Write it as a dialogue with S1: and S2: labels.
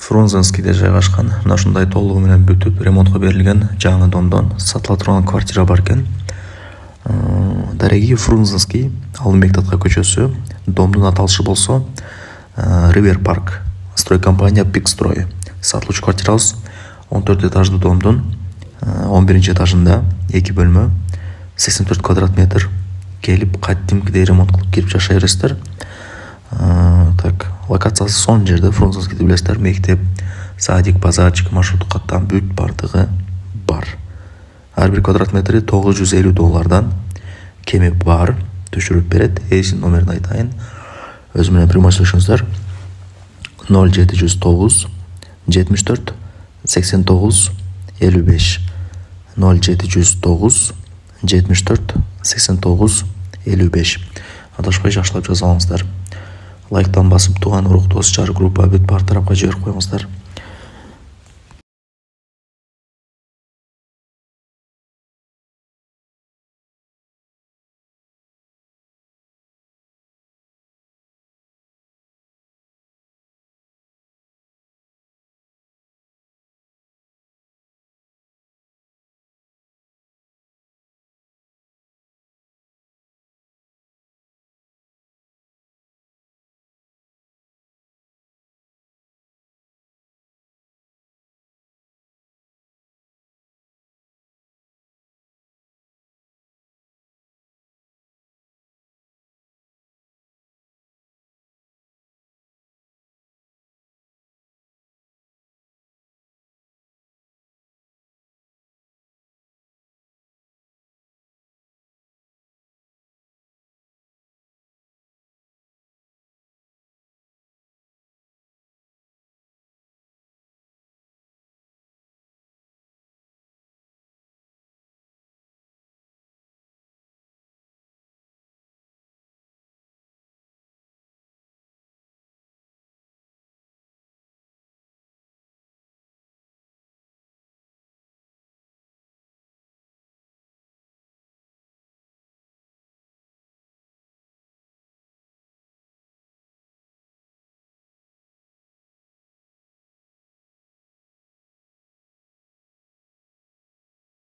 S1: Фрунзенскийде жайгашкан мына ушундай толугу менен бүтүп ремонтко берилген жаңы домдон сатыла турган квартира бар экен. Дорогие Фрунзенский, Алымбек Татка көчөсү. Домдун аталышы болсо Ривер Парк. Стройкомпания Пикстрой. Сатылуучу квартирабыз 14 этаждуу домдун 11 этажында 2 бөлмө 84 квадрат метр. Келип кадимкидей ремонт кылып кирип жашай бересиздер. Так, локациясы сонун жерде, Фрунзенскийди билесиздер, мектеп, садик, базарчик, маршруттук каттан бүт бардыгы бар. Ар бир квадрат метри $950 кеми бар, түшүрүп берет. Эсин номерин айтайын. Өзү менен прямой сүйлөшүңүздөр. 0709 74 89 55 0709 74 89 55. Адашпай жакшылап жаза алыңыздар. Лайктан басып туган уруктуу чар группа бүт бар тарапка жиберип коюңуздар.